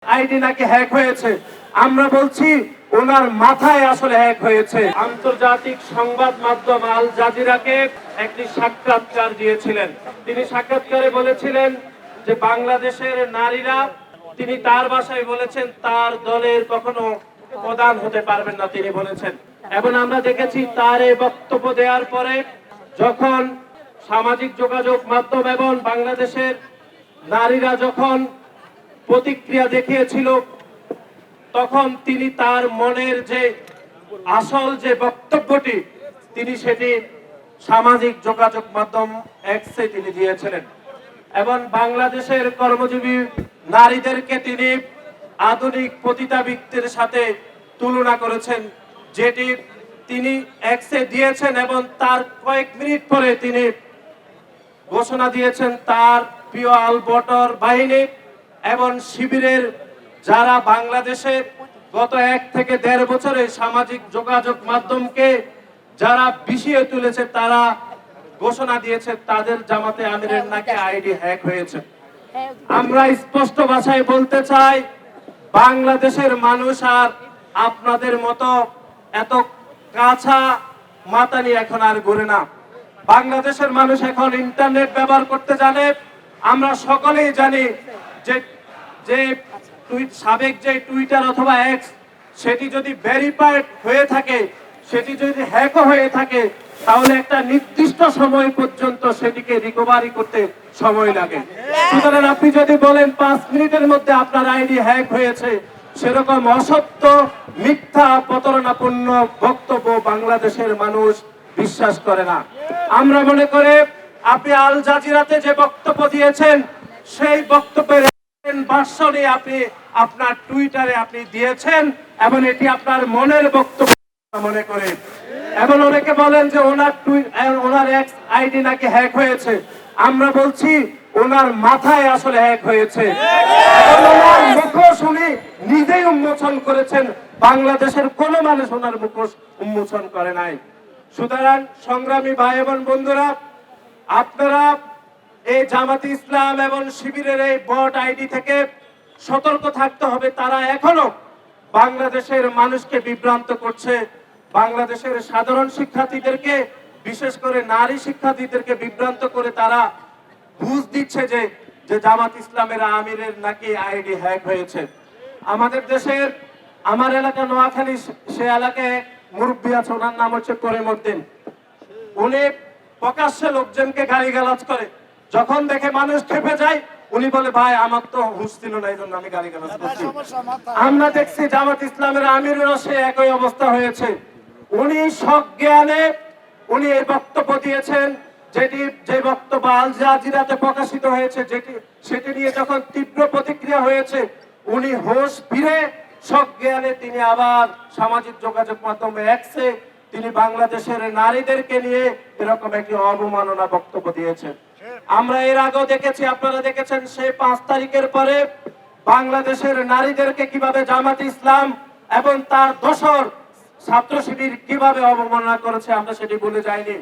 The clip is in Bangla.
আইডি নাকি হ্যাক হয়েছে। আমরা বলছি ওনার মাথায় আসলে হ্যাক হয়েছে। আন্তর্জাতিক সংবাদ মাধ্যম আল জাজিরাকে একটি সাক্ষাৎকার দিয়েছিলেন। তিনি সাক্ষাৎকারে বলেছিলেন যে বাংলাদেশের নারীরা, তিনি তার ভাষায় বলেছেন, তার দলের কখনো প্রধান হতে পারবেন না তিনি বলেছেন। এবং আমরা দেখেছি তার এই বক্তব্য দেওয়ার পরে যখন সামাজিক যোগাযোগ মাধ্যম এবং বাংলাদেশের নারীরা যখন প্রতিক্রিয়া দেখিয়েছিল, তখন তিনি তার মনের যে আসল যে বক্তব্যটি তিনি সেটি সামাজিক যোগাযোগ মাধ্যম এক্সে তিনি দিয়েছিলেন। এবং বাংলাদেশের কর্মজীবী নারীদেরকে তিনি আধুনিক পতিতাবৃত্তির সাথে তুলনা করেছেন, যেটি তিনি এক্সে দিয়েছেন। এবং তার কয়েক মিনিট পরে তিনি ঘোষণা দিয়েছেন তার প্রিয় আলবটর বাহিনী এবং শিবিরের যারা বাংলাদেশে গত 1 থেকে 1.5 বছরে সামাজিক যোগাযোগ মাধ্যমকে যারা বিষিয়ে তুলেছে, তারা ঘোষণা দিয়েছে তাদের জামাতে আমিরের নাকি আইডি হ্যাক হয়েছে। আমরা স্পষ্ট ভাষায় বলতে চাই, বাংলাদেশের মানুষ আর আপনাদের মতো এত কাঁচা মাথা নিয়ে এখন আর ঘুরে না। বাংলাদেশের মানুষ এখন ইন্টারনেট ব্যবহার করতে জানে। আমরা সকলেই জানি যে সাবেক যে টুইটার অথবা এক্স, সেটি যদি ভেরিফাইড হয়ে থাকে, সেটি যদি হ্যাকও হয়ে থাকে, তাহলে একটা নির্দিষ্ট সময় পর্যন্ত সেটিকে রিকভারি করতে সময় লাগে। সুতরাং আপনি যদি বলেন 5 মিনিটের মধ্যে আপনার আইডি হ্যাক হয়েছে, সেরকম অসত্য, মিথ্যা, প্রতারণাপূর্ণ বক্তব্য বাংলাদেশের মানুষ বিশ্বাস করে না। আমরা মনে করে আপনি আল জাজিরাতে যে বক্তব্য দিয়েছেন, সেই বক্তব্যের ভার্সনই আপনি আপনার টুইটারে আপনি দিয়েছেন এবং এটি আপনার মনের বক্তব্য মনে করে। এবং অনেকে বলেন যে ওনার এক্স আইডি নাকি হ্যাক হয়েছে। আমরা বলছি ওনার মাথায় আসলে হ্যাক হয়েছে। ওনার মুখোশ উনি নিজেই উন্মোচন করেছেন, বাংলাদেশের কোন মানুষ ওনার মুখোশ উন্মোচন করে নাই। সুতরাং সংগ্রামী ভাই এবং বন্ধুরা, আপনারা এই জামাতে ইসলাম এবং শিবিরের এই বট আইডি থেকে সতর্ক থাকতে হবে। তারা এখনো বাংলাদেশের মানুষকে বিভ্রান্ত করছে, বাংলাদেশের সাধারণ শিক্ষার্থীদেরকে, বিশেষ করে নারী শিক্ষার্থীদেরকে বিভ্রান্ত করে তারা বুঝ দিচ্ছে যে জামাত ইসলামের আমিরের নাকি আইডি হ্যাক হয়েছে। আমাদের দেশের, আমার এলাকা নোয়াখালী, সে এলাকায় মুরব্বী আছে, ওনার নাম হচ্ছে করিমউদ্দিন। উনি প্রকাশ্যে লোকজনকে গালিগালাজ করে, যখন দেখে মানুষ খেপে যায় উনি বলে, ভাই আমার তো হুঁশ ছিল না, এই জন্য আমি গালিগালাজ করছি। আমরা দেখছি জামাত ইসলামের আমিরেরও সে একই অবস্থা হয়েছে। উনি সজ্ঞানে উনি এই বক্তব্য দিয়েছেন, যে বক্তব্য আল জাজিরাতে প্রকাশিত হয়েছে, সেটি নিয়ে যখন তীব্র প্রতিক্রিয়া হয়েছে, উনি হোশ ফিরে সজ্ঞানে তিনি আবার সামাজিক যোগাযোগ মাধ্যমে এক্সে তিনি বাংলাদেশের নারীদেরকে নিয়ে এরকম একটি অবমাননা বক্তব্য দিয়েছেন। আমরা এর আগেও দেখেছি, আপনারা দেখেছেন, সেই 5 তারিখের পরে বাংলাদেশের নারীদেরকে কিভাবে জামাত ইসলাম এবং তার দোসর ছাত্র শিবির কিভাবে অবমাননা করেছে, আমরা সেটি ভুলে যাইনি।